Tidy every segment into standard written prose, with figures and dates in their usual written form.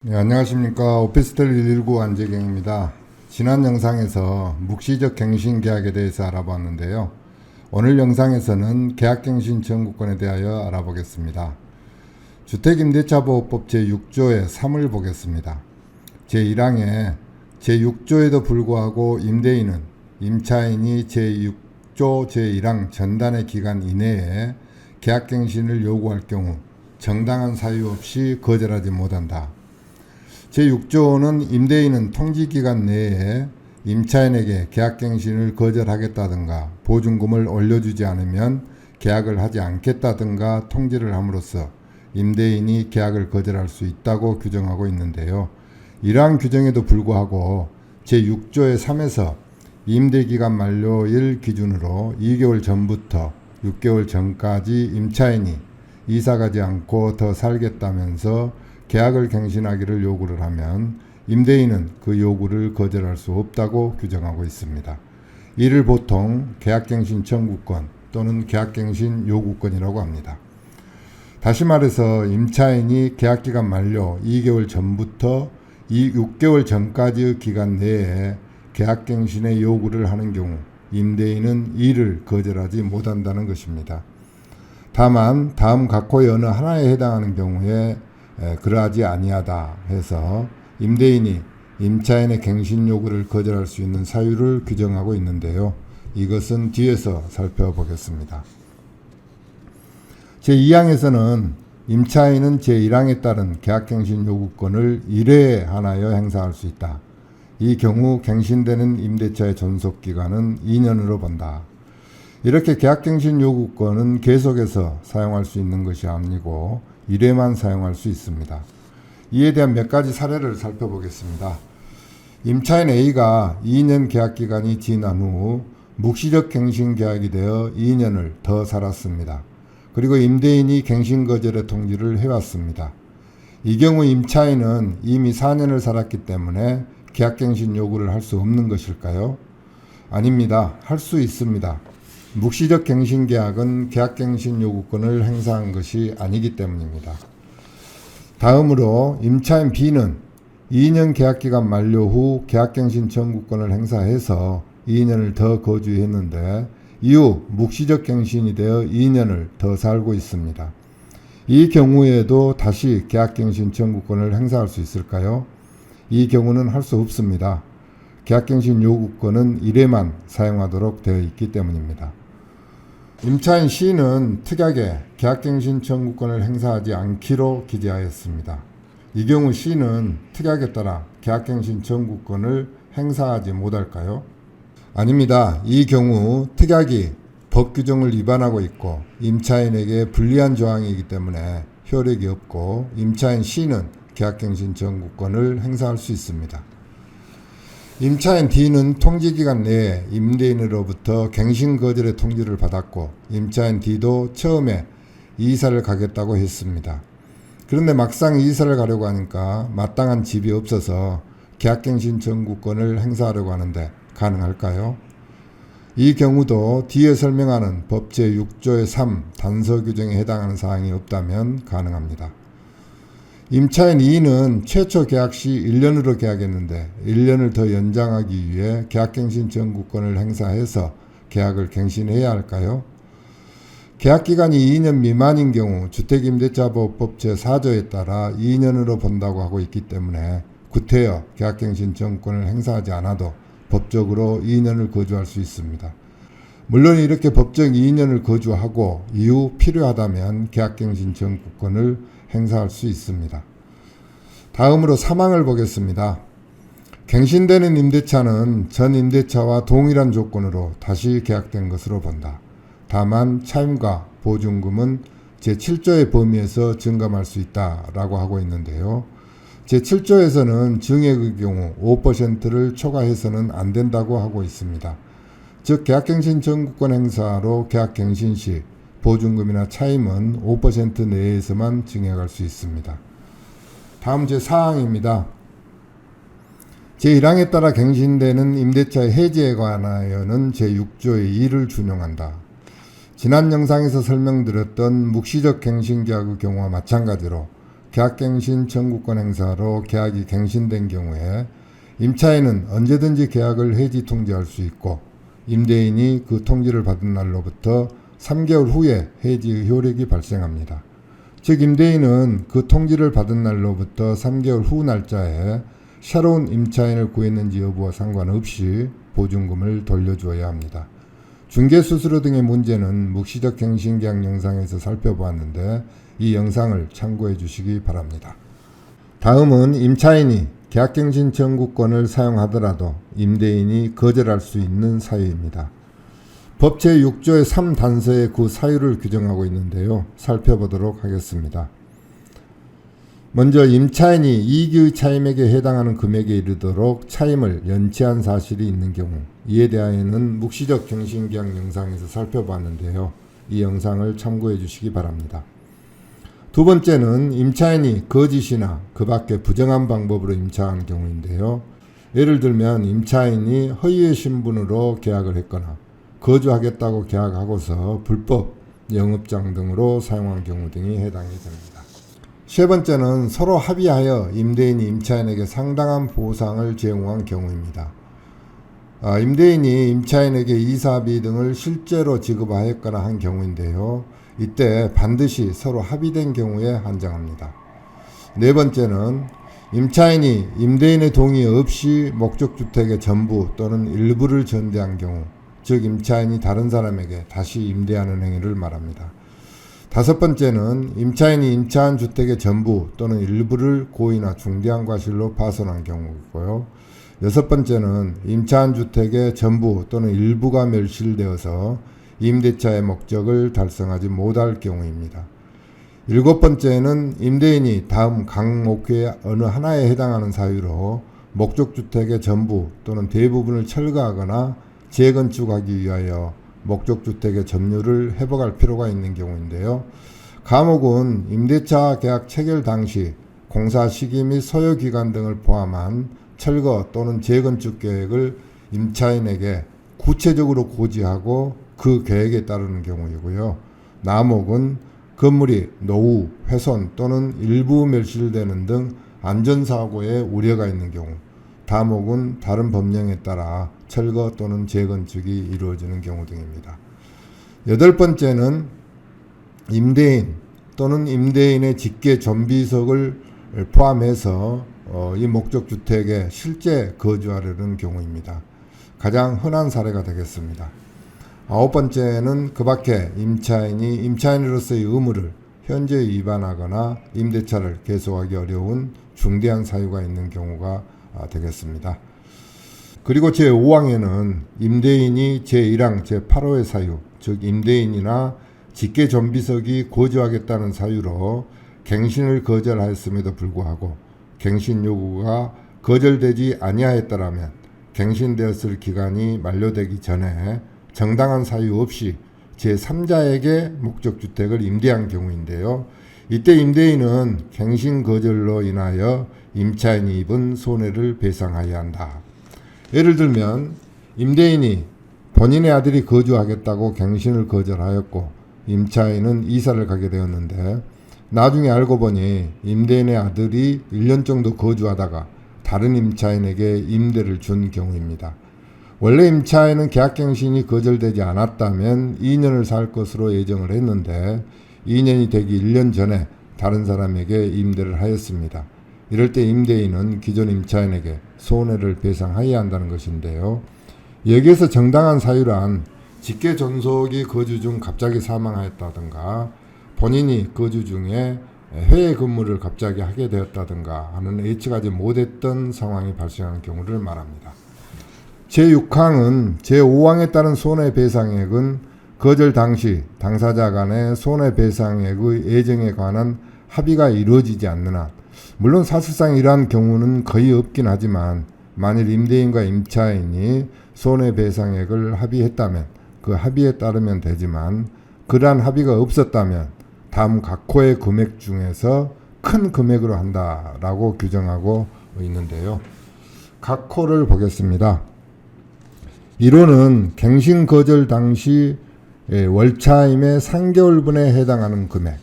네, 안녕하십니까. 오피스텔 119 안재경입니다. 지난 영상에서 묵시적 갱신 계약에 대해서 알아봤는데요. 오늘 영상에서는 계약갱신 청구권에 대하여 알아보겠습니다. 주택임대차보호법 제6조의 3을 보겠습니다. 제1항에 제6조에도 불구하고 임대인은 임차인이 제6조 제1항 전단의 기간 이내에 계약갱신을 요구할 경우 정당한 사유 없이 거절하지 못한다. 제6조는 임대인은 통지기간 내에 임차인에게 계약갱신을 거절하겠다든가 보증금을 올려주지 않으면 계약을 하지 않겠다든가 통지를 함으로써 임대인이 계약을 거절할 수 있다고 규정하고 있는데요. 이러한 규정에도 불구하고 제6조의 3에서 임대기간 만료일 기준으로 2개월 전부터 6개월 전까지 임차인이 이사가지 않고 더 살겠다면서 계약을 갱신하기를 요구를 하면 임대인은 그 요구를 거절할 수 없다고 규정하고 있습니다. 이를 보통 계약갱신 청구권 또는 계약갱신 요구권이라고 합니다. 다시 말해서 임차인이 계약기간 만료 2개월 전부터 6개월 전까지의 기간 내에 계약갱신의 요구를 하는 경우 임대인은 이를 거절하지 못한다는 것입니다. 다만 다음 각호의 어느 하나에 해당하는 경우에 그러하지 아니하다 해서 임대인이 임차인의 갱신 요구를 거절할 수 있는 사유를 규정하고 있는데요. 이것은 뒤에서 살펴보겠습니다. 제2항에서는 임차인은 제1항에 따른 계약갱신 요구권을 1회에 한하여 행사할 수 있다. 이 경우 갱신되는 임대차의 존속기간은 2년으로 본다. 이렇게 계약갱신 요구권은 계속해서 사용할 수 있는 것이 아니고 1회만 사용할 수 있습니다. 이에 대한 몇 가지 사례를 살펴보겠습니다. 임차인 A가 2년 계약기간이 지난 후 묵시적 갱신 계약이 되어 2년을 더 살았습니다. 그리고 임대인이 갱신 거절의 통지를 해왔습니다. 이 경우 임차인은 이미 4년을 살았기 때문에 계약갱신 요구를 할 수 없는 것일까요? 아닙니다. 할 수 있습니다. 묵시적 갱신 계약은 계약갱신 요구권을 행사한 것이 아니기 때문입니다. 다음으로 임차인 B는 2년 계약기간 만료 후 계약갱신 청구권을 행사해서 2년을 더 거주했는데 이후 묵시적 갱신이 되어 2년을 더 살고 있습니다. 이 경우에도 다시 계약갱신 청구권을 행사할 수 있을까요? 이 경우는 할 수 없습니다. 계약갱신 요구권은 1회만 사용하도록 되어 있기 때문입니다. 임차인 C는 특약에 계약갱신 청구권을 행사하지 않기로 기재하였습니다. 이 경우 C는 특약에 따라 계약갱신 청구권을 행사하지 못할까요? 아닙니다. 이 경우 특약이 법 규정을 위반하고 있고 임차인에게 불리한 조항이기 때문에 효력이 없고 임차인 C는 계약갱신 청구권을 행사할 수 있습니다. 임차인 D는 통지기간 내에 임대인으로부터 갱신 거절의 통지를 받았고 임차인 D도 처음에 이사를 가겠다고 했습니다. 그런데 막상 이사를 가려고 하니까 마땅한 집이 없어서 계약갱신 청구권을 행사하려고 하는데 가능할까요? 이 경우도 뒤에 설명하는 법 제6조의 3 단서 규정에 해당하는 사항이 없다면 가능합니다. 임차인 E는 최초 계약 시 1년으로 계약했는데 1년을 더 연장하기 위해 계약갱신 청구권을 행사해서 계약을 갱신해야 할까요? 계약기간이 2년 미만인 경우 주택임대차보호법 제4조에 따라 2년으로 본다고 하고 있기 때문에 구태여 계약갱신 청구권을 행사하지 않아도 법적으로 2년을 거주할 수 있습니다. 물론 이렇게 법정 2년을 거주하고 이후 필요하다면 계약갱신 청구권을 행사할 수 있습니다. 다음으로 3항을 보겠습니다. 갱신되는 임대차는 전 임대차와 동일한 조건으로 다시 계약된 것으로 본다. 다만 차임과 보증금은 제7조의 범위에서 증감할 수 있다라고 하고 있는데요. 제7조에서는 증액의 경우 5%를 초과해서는 안 된다고 하고 있습니다. 즉 계약갱신 청구권 행사로 계약갱신 시 보증금이나 차임은 5% 내에서만 증액할 수 있습니다. 다음 제4항입니다. 제1항에 따라 갱신되는 임대차의 해지에 관하여는 제6조의 2를 준용한다. 지난 영상에서 설명드렸던 묵시적 갱신계약의 경우와 마찬가지로 계약갱신 청구권 행사로 계약이 갱신된 경우에 임차인은 언제든지 계약을 해지 통지할 수 있고 임대인이 그 통지를 받은 날로부터 3개월 후에 해지 효력이 발생합니다. 즉 임대인은 그 통지를 받은 날로부터 3개월 후 날짜에 새로운 임차인을 구했는지 여부와 상관없이 보증금을 돌려주어야 합니다. 중개수수료 등의 문제는 묵시적 갱신계약 영상에서 살펴보았는데 이 영상을 참고해 주시기 바랍니다. 다음은 임차인이 계약갱신 청구권을 사용하더라도 임대인이 거절할 수 있는 사유입니다. 법 제6조의 3단서에 그 사유를 규정하고 있는데요. 살펴보도록 하겠습니다. 먼저 임차인이 이익의 차임액에 해당하는 금액에 이르도록 차임을 연체한 사실이 있는 경우, 이에 대하여는 묵시적 갱신계약 영상에서 살펴봤는데요. 이 영상을 참고해 주시기 바랍니다. 두 번째는 임차인이 거짓이나 그 밖에 부정한 방법으로 임차한 경우인데요. 예를 들면 임차인이 허위의 신분으로 계약을 했거나 거주하겠다고 계약하고서 불법 영업장 등으로 사용한 경우 등이 해당이 됩니다. 세 번째는 서로 합의하여 임대인이 임차인에게 상당한 보상을 제공한 경우입니다. 임대인이 임차인에게 이사비 등을 실제로 지급하였거나 한 경우인데요. 이때 반드시 서로 합의된 경우에 한정합니다. 네 번째는 임차인이 임대인의 동의 없이 목적주택의 전부 또는 일부를 전대한 경우, 즉 임차인이 다른 사람에게 다시 임대하는 행위를 말합니다. 다섯 번째는 임차인이 임차한 주택의 전부 또는 일부를 고의나 중대한 과실로 파손한 경우이고요. 여섯 번째는 임차한 주택의 전부 또는 일부가 멸실되어서 임대차의 목적을 달성하지 못할 경우입니다. 일곱 번째는 임대인이 다음 항목의 어느 하나에 해당하는 사유로 목적주택의 전부 또는 대부분을 철거하거나 재건축하기 위하여 목적주택의 점유를 회복할 필요가 있는 경우인데요. 감옥은 임대차 계약 체결 당시 공사 시기 및 소요기간 등을 포함한 철거 또는 재건축 계획을 임차인에게 구체적으로 고지하고 그 계획에 따르는 경우이고요. 남옥은 건물이 노후, 훼손 또는 일부 멸실되는 등 안전사고에 우려가 있는 경우, 다목은 다른 법령에 따라 철거 또는 재건축이 이루어지는 경우 등입니다. 여덟 번째는 임대인 또는 임대인의 직계 존비속을 포함해서 이 목적주택에 실제 거주하려는 경우입니다. 가장 흔한 사례가 되겠습니다. 아홉 번째는 그 밖에 임차인이 임차인으로서의 의무를 현재 위반하거나 임대차를 계속하기 어려운 중대한 사유가 있는 경우가 되겠습니다. 그리고 제5항에는 임대인이 제1항 제8호의 사유, 즉 임대인이나 직계존비속이 거주하겠다는 사유로 갱신을 거절하였음에도 불구하고 갱신 요구가 거절되지 아니하였더라면 갱신되었을 기간이 만료되기 전에 정당한 사유 없이 제3자에게 목적주택을 임대한 경우인데요. 이때 임대인은 갱신 거절로 인하여 임차인이 입은 손해를 배상하여야 한다. 예를 들면 임대인이 본인의 아들이 거주하겠다고 갱신을 거절하였고 임차인은 이사를 가게 되었는데 나중에 알고 보니 임대인의 아들이 1년 정도 거주하다가 다른 임차인에게 임대를 준 경우입니다. 원래 임차인은 계약갱신이 거절되지 않았다면 2년을 살 것으로 예정을 했는데 2년이 되기 1년 전에 다른 사람에게 임대를 하였습니다. 이럴 때 임대인은 기존 임차인에게 손해를 배상하여야 한다는 것인데요. 여기에서 정당한 사유란 직계존속이 거주 중 갑자기 사망하였다든가 본인이 거주 중에 해외 근무를 갑자기 하게 되었다든가 하는 예측하지 못했던 상황이 발생하는 경우를 말합니다. 제6항은 제5항에 따른 손해배상액은 거절 당시 당사자 간의 손해배상액의 예정에 관한 합의가 이루어지지 않는 한, 물론 사실상 이러한 경우는 거의 없긴 하지만 만일 임대인과 임차인이 손해배상액을 합의했다면 그 합의에 따르면 되지만 그러한 합의가 없었다면 다음 각 호의 금액 중에서 큰 금액으로 한다라고 규정하고 있는데요. 각 호를 보겠습니다. 1호는 갱신 거절 당시 월차임의 3개월분에 해당하는 금액,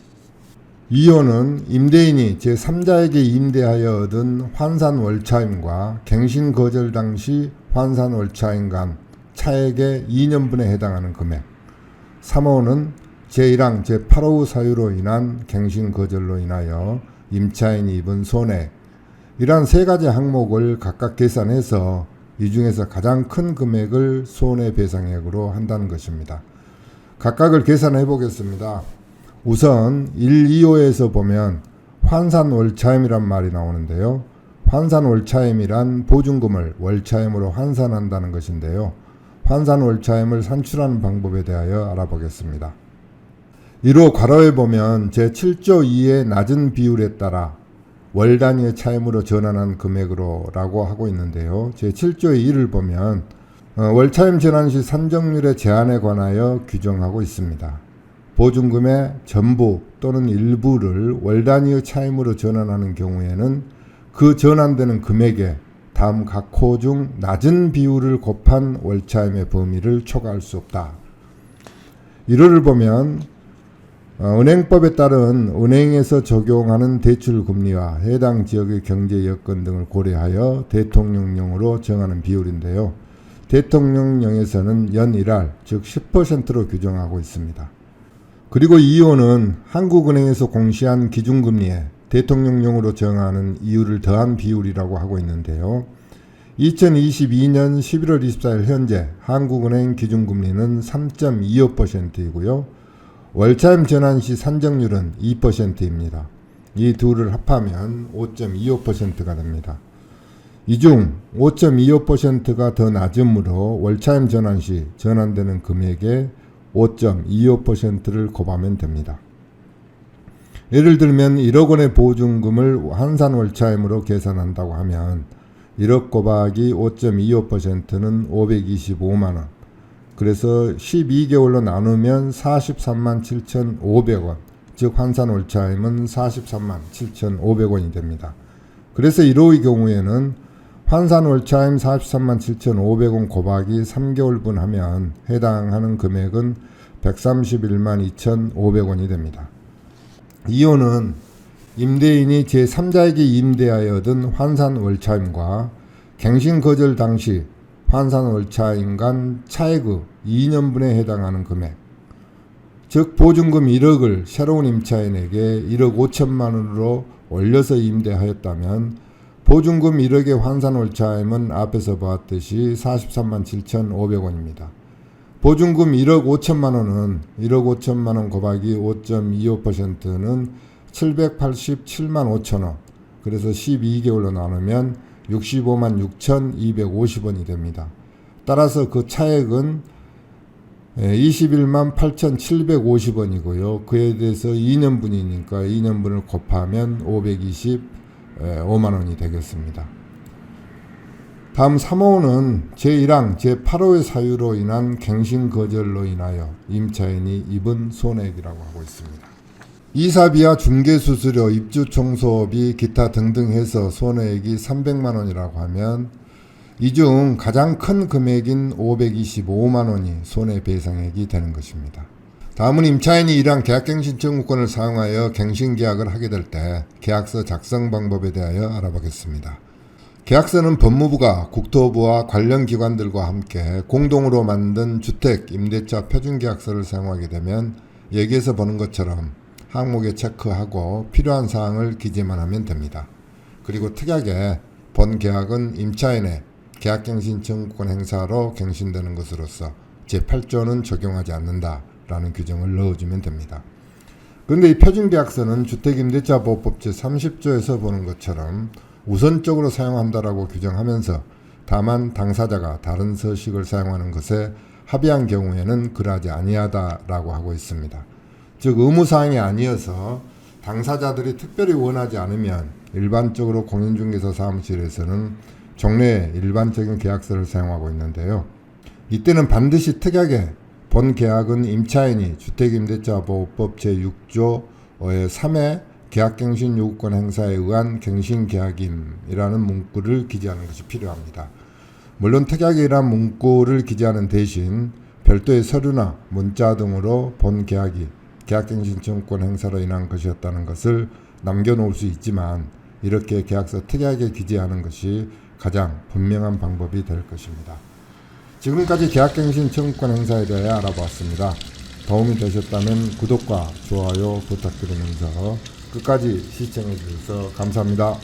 2호는 임대인이 제3자에게 임대하여 얻은 환산월차임과 갱신거절 당시 환산월차임 간 차액의 2년분에 해당하는 금액. 3호는 제1항 제8호 사유로 인한 갱신거절로 인하여 임차인이 입은 손해. 이러한 세 가지 항목을 각각 계산해서 이 중에서 가장 큰 금액을 손해배상액으로 한다는 것입니다. 각각을 계산해 보겠습니다. 우선 1, 2호에서 보면 환산월차임이란 말이 나오는데요. 환산월차임이란 보증금을 월차임으로 환산한다는 것인데요. 환산월차임을 산출하는 방법에 대하여 알아보겠습니다. 1호 괄호에 보면 제7조 2의 낮은 비율에 따라 월 단위의 차임으로 전환한 금액으로 라고 하고 있는데요. 제7조의 1을 보면 월차임 전환 시 산정률의 제한에 관하여 규정하고 있습니다. 보증금의 전부 또는 일부를 월 단위의 차임으로 전환하는 경우에는 그 전환되는 금액에 다음 각 호 중 낮은 비율을 곱한 월차임의 범위를 초과할 수 없다. 1호를 보면 은행법에 따른 은행에서 적용하는 대출금리와 해당 지역의 경제 여건 등을 고려하여 대통령령으로 정하는 비율인데요. 대통령령에서는 연 1할, 즉 10%로 규정하고 있습니다. 그리고 2호는 한국은행에서 공시한 기준금리에 대통령령으로 정하는 이율을 더한 비율이라고 하고 있는데요. 2022년 11월 24일 현재 한국은행 기준금리는 3.25%이고요. 월차임 전환 시 산정률은 2%입니다. 이 둘을 합하면 5.25%가 됩니다. 이 중 5.25%가 더 낮으므로 월차임 전환 시 전환되는 금액의 5.25%를 곱하면 됩니다. 예를 들면 1억 원의 보증금을 환산월차임으로 계산한다고 하면 1억 곱하기 5.25%는 525만원. 그래서 12개월로 나누면 43만 7,500원. 즉 환산월차임은 43만 7,500원이 됩니다. 그래서 1호의 경우에는 환산월차임 43만 7,500원 곱하기 3개월분 하면 해당하는 금액은 131만 2,500원이 됩니다. 2호는 임대인이 제3자에게 임대하여 얻은 환산월차임과 갱신거절 당시 환산월차임 간 차액의 2년분에 해당하는 금액, 즉 보증금 1억을 새로운 임차인에게 1억 5천만 원으로 올려서 임대하였다면 보증금 1억의 환산월차임은 앞에서 보았듯이 43만 7,500원입니다. 보증금 1억 5천만 원은 1억 5천만 원 곱하기 5.25%는 787만 5천 원. 그래서 12개월로 나누면 65만 6,250원이 됩니다. 따라서 그 차액은 21만 8,750원이고요. 그에 대해서 2년분이니까 2년분을 곱하면 525만 원이 되겠습니다. 다음 3호는 제1항 제8호의 사유로 인한 갱신거절로 인하여 임차인이 입은 손해액이라고 하고 있습니다. 이사비와 중개수수료, 입주청소비, 기타 등등 해서 손해액이 300만 원이라고 하면 이 중 가장 큰 금액인 525만 원이 손해배상액이 되는 것입니다. 다음은 임차인이 이러한 계약갱신 청구권을 사용하여 갱신계약을 하게 될 때 계약서 작성 방법에 대하여 알아보겠습니다. 계약서는 법무부가 국토부와 관련 기관들과 함께 공동으로 만든 주택 임대차 표준계약서를 사용하게 되면 여기에서 보는 것처럼 항목에 체크하고 필요한 사항을 기재만 하면 됩니다. 그리고 특이하게 본 계약은 임차인의 계약갱신 청구권 행사로 갱신되는 것으로서 제8조는 적용하지 않는다라는 규정을 넣어주면 됩니다. 그런데 이 표준계약서는 주택임대차보호법 제30조에서 보는 것처럼 우선적으로 사용한다라고 규정하면서 다만 당사자가 다른 서식을 사용하는 것에 합의한 경우에는 그러하지 아니하다라고 하고 있습니다. 즉 의무사항이 아니어서 당사자들이 특별히 원하지 않으면 일반적으로 공인중개사 사무실에서는 종래의 일반적인 계약서를 사용하고 있는데요. 이때는 반드시 특이하게 본 계약은 임차인이 주택임대차보호법 제6조 3의 계약갱신 요구권 행사에 의한 갱신계약임이라는 문구를 기재하는 것이 필요합니다. 물론 특이하게 이러한 문구를 기재하는 대신 별도의 서류나 문자 등으로 본 계약이 계약갱신 청구권 행사로 인한 것이었다는 것을 남겨놓을 수 있지만 이렇게 계약서 특이하게 기재하는 것이 가장 분명한 방법이 될 것입니다. 지금까지 계약갱신 청구권 행사에 대해 알아보았습니다. 도움이 되셨다면 구독과 좋아요 부탁드리면서 끝까지 시청해 주셔서 감사합니다.